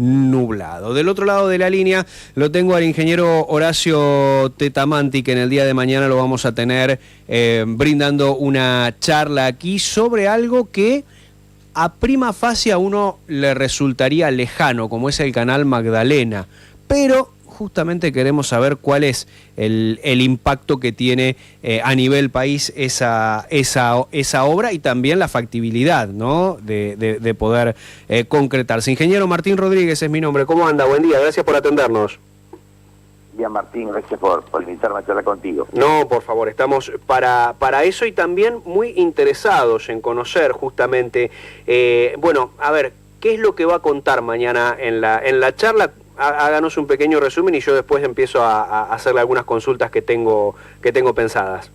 nublado. Del otro lado de la línea lo tengo al ingeniero Horacio Tetamanti, que en el día de mañana lo vamos a tener brindando una charla aquí sobre algo que a prima facie a uno le resultaría lejano, como es el canal Magdalena, pero justamente queremos saber cuál es el impacto que tiene a nivel país esa obra y también la factibilidad, ¿no?, de poder concretarse. Ingeniero Martín Rodríguez es mi nombre. ¿Cómo anda? Buen día, gracias por atendernos. Bien, Martín, gracias por invitarme a charlar contigo. No, por favor, estamos para eso y también muy interesados en conocer justamente, bueno, a ver, ¿qué es lo que va a contar mañana en la charla? Háganos un pequeño resumen y yo después empiezo a hacerle algunas consultas que tengo pensadas.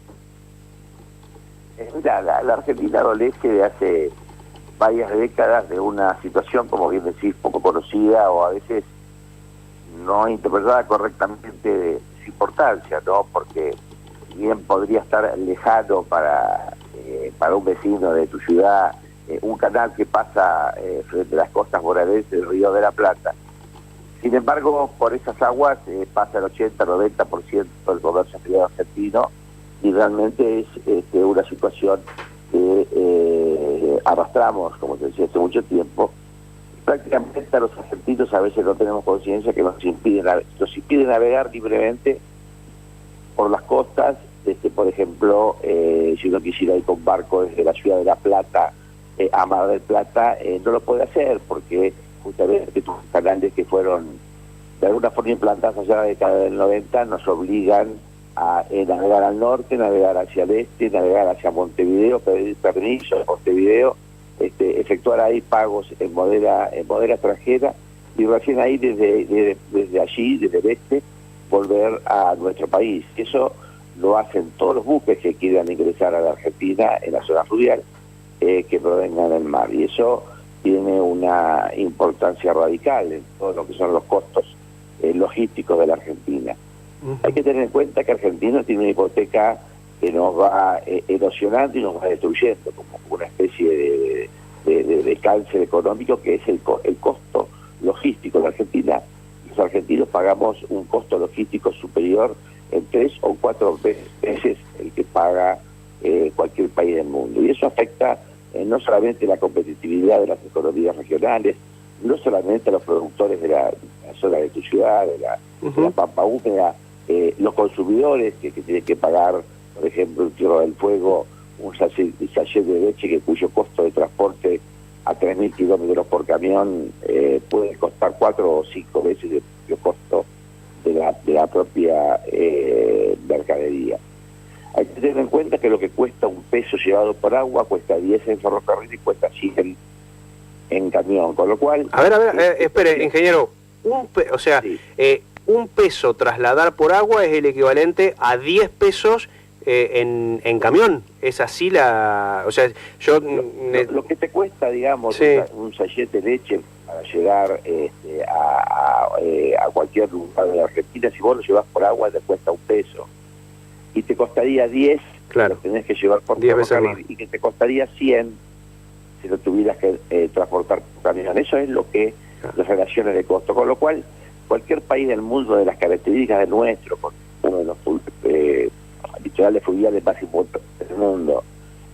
Mira, la Argentina adolece de hace varias décadas de una situación, como bien decís, poco conocida o a veces no interpretada correctamente de su importancia, ¿no? Porque bien podría estar lejano para un vecino de tu ciudad, un canal que pasa frente a las costas bonaerenses del Río de la Plata. Sin embargo, por esas aguas pasa el 80-90% del comercio exterior argentino y realmente es una situación que arrastramos, como te decía, hace mucho tiempo. Prácticamente a los argentinos a veces no tenemos conciencia que nos impide navegar libremente por las costas. Por ejemplo, si uno quisiera ir con barco desde la ciudad de La Plata a Mar del Plata, no lo puede hacer porque justamente tus canales que fueron de alguna forma implantados allá en la década del 90 nos obligan a navegar al norte, navegar hacia el este, navegar hacia Montevideo, pedir permiso en Montevideo, efectuar ahí pagos en moneda extranjera y recién ahí desde allí, desde el este, volver a nuestro país. Eso lo hacen todos los buques que quieran ingresar a la Argentina en la zona fluvial que provengan del mar, y eso tiene una importancia radical en todo lo que son los costos logísticos de la Argentina. Hay que tener en cuenta que Argentina tiene una hipoteca que nos va erosionando y nos va destruyendo, como una especie de cáncer económico que es el costo logístico de Argentina. Los argentinos pagamos un costo logístico superior en 3 o 4 veces el que paga cualquier país del mundo. Y eso afecta no solamente la competitividad de las economías regionales, no solamente a los productores de la zona de tu ciudad, de la pampa húmeda, los consumidores que tienen que pagar, por ejemplo, en Tierra del Fuego, un sachet de leche cuyo costo de transporte a 3.000 kilómetros por camión puede costar 4 o 5 veces el costo de la propia mercadería. Hay que tener en cuenta que lo que cuesta un peso llevado por agua cuesta 10 en ferrocarril y cuesta 100 en camión, con lo cual... A ver, espere, ingeniero, sí. Un peso trasladar por agua es el equivalente a 10 pesos en camión. ¿Es así la...? O sea, yo... Lo que te cuesta, digamos, sí, un sachet de leche para llegar a cualquier lugar de la Argentina, si vos lo llevas por agua te cuesta 1 peso. Y te costaría 10, claro, lo tenés que llevar por 10 veces ferrocarril, y que te costaría 100 si lo tuvieras que transportar por camión. Eso es lo que las relaciones de costo, con lo cual cualquier país del mundo de las características de nuestro, con uno de los litorales fluviales más importantes del mundo,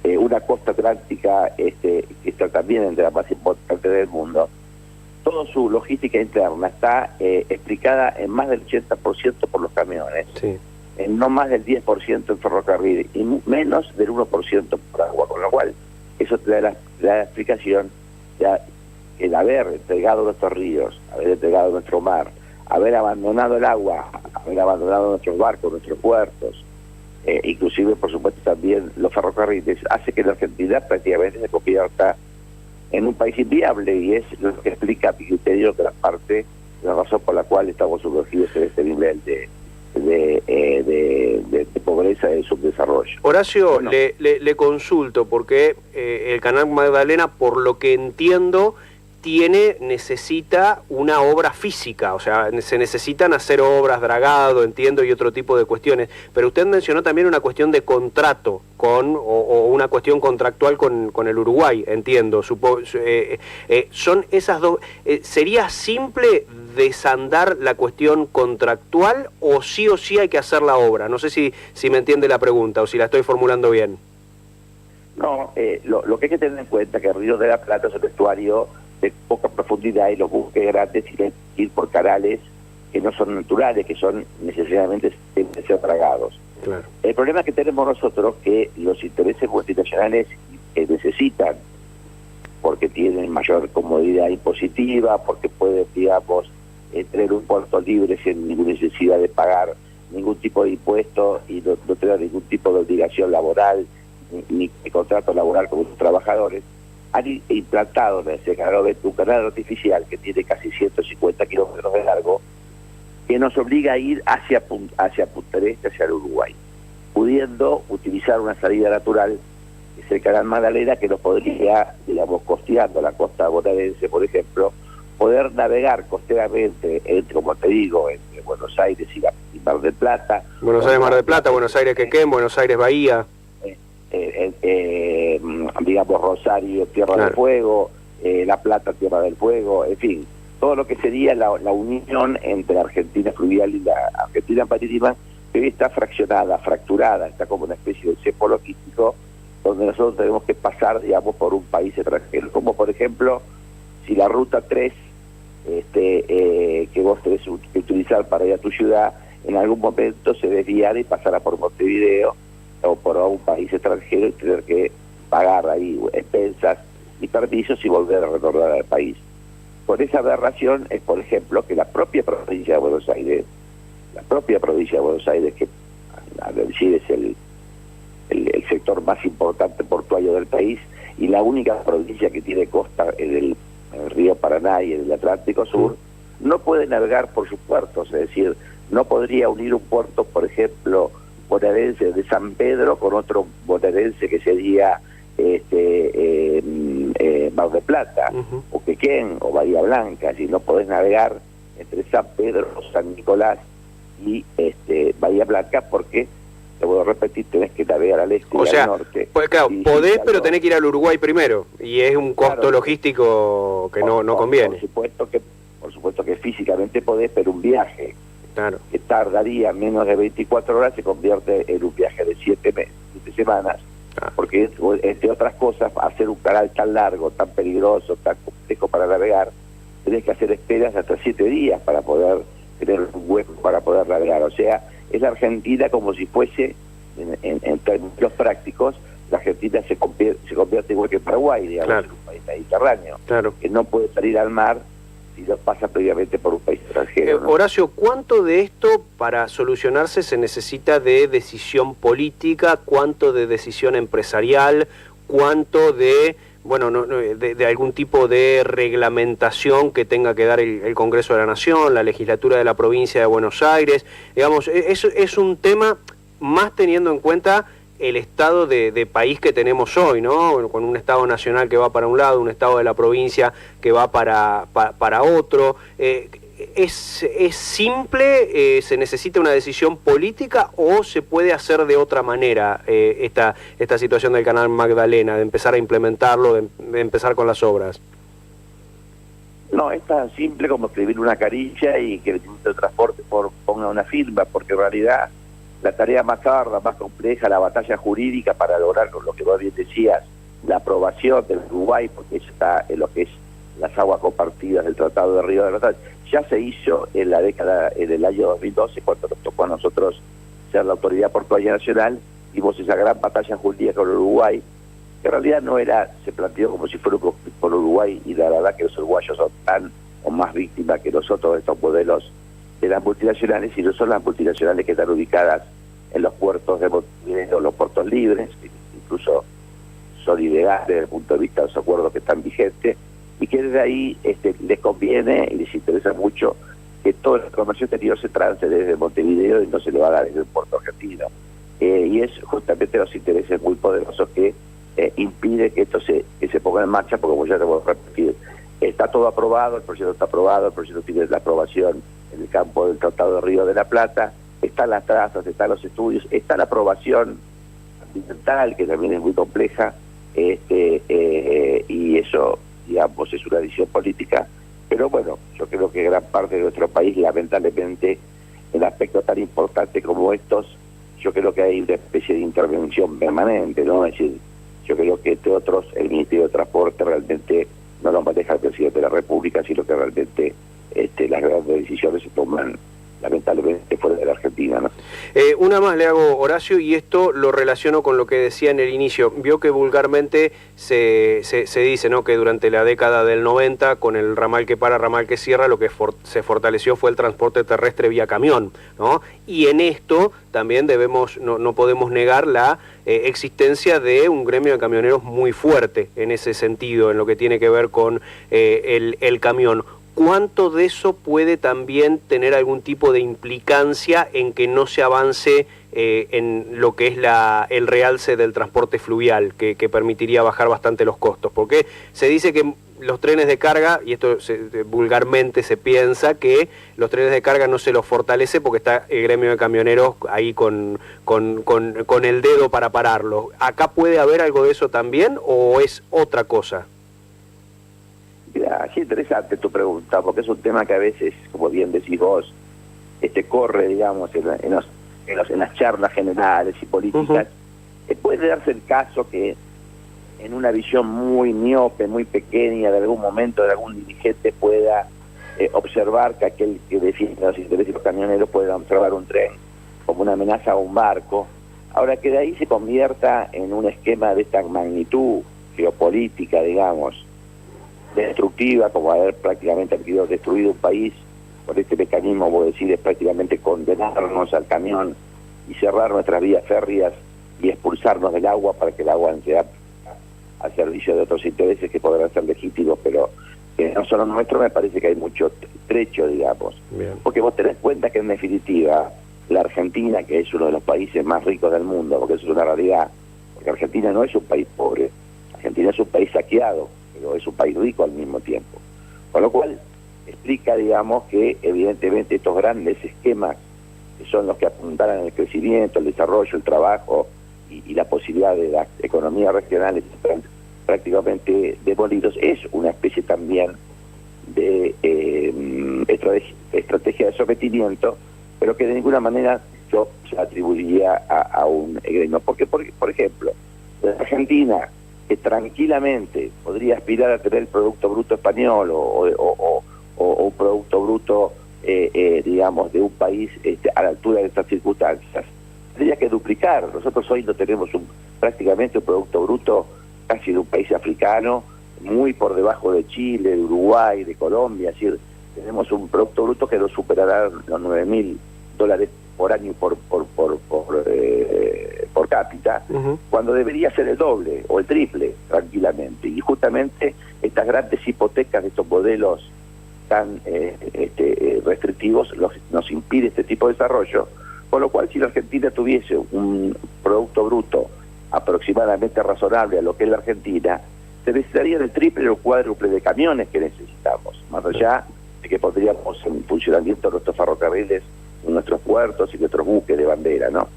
una costa atlántica que está también entre las más importantes del mundo, toda su logística interna está explicada en más del 80% por los camiones, sí, en no más del 10% en ferrocarril y menos del 1% por agua, con lo cual eso te da la explicación de el haber entregado nuestros ríos, haber entregado nuestro mar, haber abandonado el agua, haber abandonado nuestros barcos, nuestros puertos, inclusive por supuesto también los ferrocarriles, hace que la Argentina prácticamente se convierta en un país inviable, y es lo que explica a mi criterio gran parte de la razón por la cual estamos sumergidos en este nivel de pobreza y de subdesarrollo. Horacio, bueno, le consulto porque el canal Magdalena, por lo que entiendo, necesita una obra física, o sea, se necesitan hacer obras, dragado, entiendo, y otro tipo de cuestiones, pero usted mencionó también una cuestión de contrato o una cuestión contractual con el Uruguay, entiendo, son esas dos, ¿sería simple desandar la cuestión contractual o sí hay que hacer la obra? No sé si me entiende la pregunta o si la estoy formulando bien. No, lo que hay que tener en cuenta es que el Río de la Plata es un estuario de poca profundidad y los buques grandes tienen que ir por canales que no son naturales, que son necesariamente deben ser dragados. Claro. El problema que tenemos nosotros es que los intereses multinacionales necesitan, porque tienen mayor comodidad impositiva, porque pueden, digamos, tener un puerto libre sin ninguna necesidad de pagar ningún tipo de impuesto y no tener ningún tipo de obligación laboral ni contrato laboral con los trabajadores, han implantado en ese canal un canal artificial que tiene casi 150 kilómetros de largo, que nos obliga a ir hacia Punta del Este, hacia el Uruguay, pudiendo utilizar una salida natural, que es el canal Magdalena, que nos podría, digamos, costeando la costa bonaerense, por ejemplo, poder navegar costeramente entre, como te digo, entre Buenos Aires y Mar del Plata. Buenos Aires, Mar del Plata, Buenos Aires, Quequén, Buenos Aires, Bahía. Digamos, Rosario, Tierra del Fuego, La Plata, Tierra del Fuego, en fin, todo lo que sería la unión entre Argentina fluvial y la Argentina marítima, que hoy está fracturada, está como una especie de cepo logístico, donde nosotros tenemos que pasar, digamos, por un país extranjero, como por ejemplo, si la ruta 3 que vos tenés que utilizar para ir a tu ciudad, en algún momento se desviara y pasara por Montevideo o por un país extranjero y tener que pagar ahí expensas y permisos y volver a retornar al país. Por esa aberración es, por ejemplo, que la propia provincia de Buenos Aires, que al decir es el sector más importante portuario del país y la única provincia que tiene costa en el río Paraná y en el Atlántico Sur, no puede navegar por sus puertos, es decir, no podría unir un puerto, por ejemplo, bonaerense de San Pedro con otro bonaerense que sería Mar del Plata, o Quequén, o Bahía Blanca, si no podés navegar entre San Pedro, San Nicolás y Bahía Blanca, porque, te voy a repetir, tenés que navegar al este y al norte. Pues claro, podés, pero tenés que ir al Uruguay primero, y es un costo logístico que no conviene. Por supuesto que físicamente podés, pero un viaje que tardaría menos de 24 horas se convierte en un viaje de 7 semanas, porque entre otras cosas, hacer un canal tan largo, tan peligroso, tan complejo para navegar, tenés que hacer esperas hasta 7 días para poder tener un hueco para poder navegar. O sea, es la Argentina como si fuese, en términos prácticos, la Argentina se convierte igual que Paraguay, digamos, en un país mediterráneo, que no puede salir al mar si no pasa previamente por un país extranjero, ¿no? Horacio, ¿cuánto de esto para solucionarse se necesita de decisión política? ¿Cuánto de decisión empresarial? ¿Cuánto de de algún tipo de reglamentación que tenga que dar el Congreso de la Nación, la legislatura de la provincia de Buenos Aires? Digamos, es un tema más teniendo en cuenta el estado de país que tenemos hoy, ¿no? Con un estado nacional que va para un lado, un estado de la provincia que va para otro. ¿Es simple? ¿Se necesita una decisión política o se puede hacer de otra manera esta situación del canal Magdalena, de empezar a implementarlo, de empezar con las obras? No, es tan simple como escribir una carilla y que el Ministerio de Transporte ponga una firma, porque en realidad la tarea más ardua, más compleja, la batalla jurídica para lograr, con lo que vos bien decías, la aprobación del Uruguay, porque eso está en lo que es las aguas compartidas del Tratado de Río de la Plata, ya se hizo en el año 2012, cuando nos tocó a nosotros ser la autoridad portuaria nacional, dimos esa gran batalla jurídica con Uruguay, que en realidad no era, se planteó como si fuera un conflicto con Uruguay, y la verdad que los uruguayos son tan o más víctimas que nosotros de estos modelos de las multinacionales, y no son las multinacionales que están ubicadas en los puertos de Montevideo, los puertos libres, que incluso son ilegales desde el punto de vista de los acuerdos que están vigentes, y que desde ahí les conviene y les interesa mucho que todo el comercio exterior se trance desde Montevideo y no se le va a dar desde el puerto argentino. Y es justamente los intereses muy poderosos que impide que esto se ponga en marcha, porque como ya te voy a repetir, Está todo aprobado, el proyecto está aprobado, el proyecto tiene la aprobación en el campo del Tratado de Río de la Plata, están las trazas, están los estudios, está la aprobación ambiental, que también es muy compleja, y eso, digamos, es una decisión política. Pero bueno, yo creo que gran parte de nuestro país, lamentablemente, en aspectos tan importantes como estos, yo creo que hay una especie de intervención permanente, ¿no? Es decir, yo creo que, entre otros, el Ministerio de Transporte realmente no lo maneja el Presidente de la República, sino que realmente las grandes decisiones se toman, lamentablemente, fuera de la Argentina, ¿no? Una más le hago, Horacio, y esto lo relaciono con lo que decía en el inicio. Vio que vulgarmente se dice, ¿no?, que durante la década del 90, con el ramal que para, ramal que cierra, lo que se fortaleció fue el transporte terrestre vía camión, ¿no? Y en esto también no podemos negar la existencia de un gremio de camioneros muy fuerte en ese sentido, en lo que tiene que ver con el camión. ¿Cuánto de eso puede también tener algún tipo de implicancia en que no se avance en lo que es el realce del transporte fluvial, que permitiría bajar bastante los costos? Porque se dice que los trenes de carga, y esto vulgarmente se piensa, que los trenes de carga no se los fortalece porque está el gremio de camioneros ahí con el dedo para pararlo. ¿Acá puede haber algo de eso también o es otra cosa? Mira, es interesante tu pregunta, porque es un tema que a veces, como bien decís vos, corre, digamos, en las charlas generales y políticas. Puede darse el caso que en una visión muy miope, muy pequeña, de algún momento, de algún dirigente pueda observar que aquel que defiende los intereses de los camioneros pueda observar un tren como una amenaza a un barco. Ahora, que de ahí se convierta en un esquema de esta magnitud geopolítica, digamos, destructiva, como haber prácticamente destruido un país por este mecanismo, vos decís, es prácticamente condenarnos al camión y cerrar nuestras vías férreas y expulsarnos del agua para que el agua sea al servicio de otros intereses que podrán ser legítimos, pero que no son los nuestros. Me parece que hay mucho trecho, digamos. Bien. Porque vos tenés cuenta que, en definitiva, la Argentina, que es uno de los países más ricos del mundo, porque eso es una realidad, porque Argentina no es un país pobre, Argentina es un país saqueado, pero es un país rico al mismo tiempo. Con lo cual, explica, digamos, que evidentemente estos grandes esquemas, que son los que apuntaran al crecimiento, el desarrollo, el trabajo y la posibilidad de las economías regionales, están prácticamente demolidos. Es una especie también de estrategia de sometimiento, pero que de ninguna manera yo se atribuiría a un gremio. Porque, por ejemplo, la Argentina, que tranquilamente podría aspirar a tener el Producto Bruto español o un Producto Bruto, digamos, de un país a la altura de estas circunstancias, tendría que duplicar. Nosotros hoy no tenemos prácticamente un Producto Bruto casi de un país africano, muy por debajo de Chile, de Uruguay, de Colombia. Es decir, tenemos un Producto Bruto que no superará los $9.000 por año por cápita, cuando debería ser el doble o el triple, tranquilamente. Y justamente estas grandes hipotecas de estos modelos tan restrictivos nos impide este tipo de desarrollo, con lo cual, si la Argentina tuviese un Producto Bruto aproximadamente razonable a lo que es la Argentina, se necesitaría el triple o cuádruple de camiones que necesitamos, más allá de que pondríamos en funcionamiento nuestros ferrocarriles, nuestros puertos y nuestros buques de bandera, ¿no?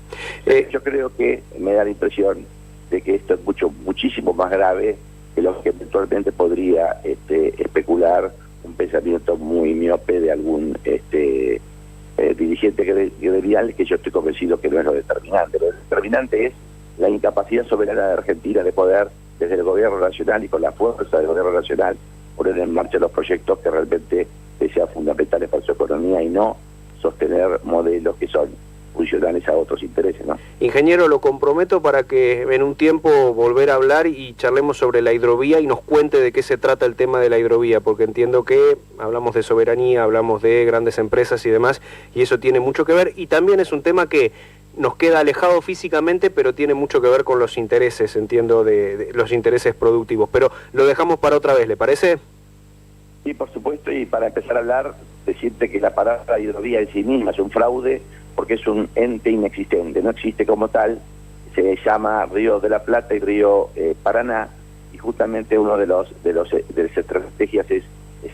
Yo creo que me da la impresión de que esto es muchísimo más grave que lo que eventualmente podría especular un pensamiento muy miope de algún dirigente gremial, que yo estoy convencido que no es lo determinante. Lo determinante es la incapacidad soberana de Argentina de poder, desde el gobierno nacional y con la fuerza del gobierno nacional, poner en marcha los proyectos que realmente sean fundamentales para su economía y no sostener modelos que son funcionales a otros intereses, ¿no? Ingeniero, lo comprometo para que en un tiempo volver a hablar y charlemos sobre la hidrovía y nos cuente de qué se trata el tema de la hidrovía, porque entiendo que hablamos de soberanía, hablamos de grandes empresas y demás, y eso tiene mucho que ver, y también es un tema que nos queda alejado físicamente, pero tiene mucho que ver con los intereses, entiendo, de los intereses productivos. Pero lo dejamos para otra vez, ¿le parece? Sí, por supuesto, y para empezar a hablar, decirte que la palabra hidrovía en sí misma es un fraude, porque es un ente inexistente, no existe como tal. Se llama Río de la Plata y Río Paraná, y justamente uno de las estrategias es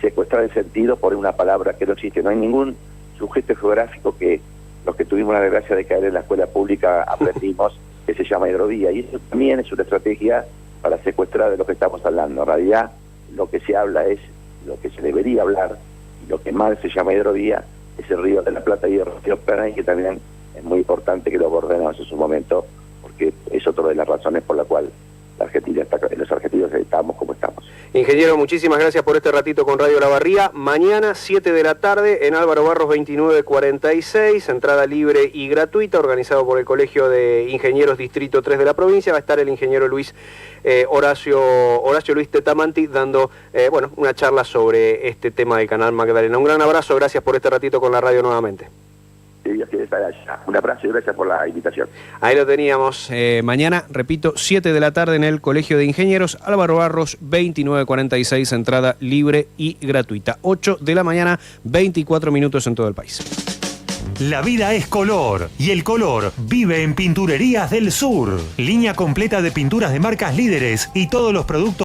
secuestrar el sentido por una palabra que no existe. No hay ningún sujeto geográfico que los que tuvimos la desgracia de caer en la escuela pública aprendimos que se llama hidrovía, y eso también es una estrategia para secuestrar de lo que estamos hablando. En realidad lo que se habla es lo que se debería hablar, y lo que mal se llama hidrovía es el río de la Plata y el río Paraná, que también es muy importante que lo abordemos en su momento, porque es otra de las razones por la cual la Argentina los argentinos estamos como estamos. Ingeniero, muchísimas gracias por este ratito con Radio La Barría. Mañana, 7 de la tarde, en Álvaro Barros 2946, entrada libre y gratuita, organizado por el Colegio de Ingenieros Distrito 3 de la provincia. Va a estar el ingeniero Horacio Luis Tetamanti dando una charla sobre este tema del Canal Magdalena. Un gran abrazo, gracias por este ratito con la radio nuevamente. Un abrazo y gracias por la invitación. Ahí lo teníamos. Mañana, repito, 7 de la tarde en el Colegio de Ingenieros, Álvaro Barros 2946, entrada libre y gratuita. 8 de la mañana, 24 minutos en todo el país. La vida es color y el color vive en Pinturerías del Sur. Línea completa de pinturas de marcas líderes y todos los productos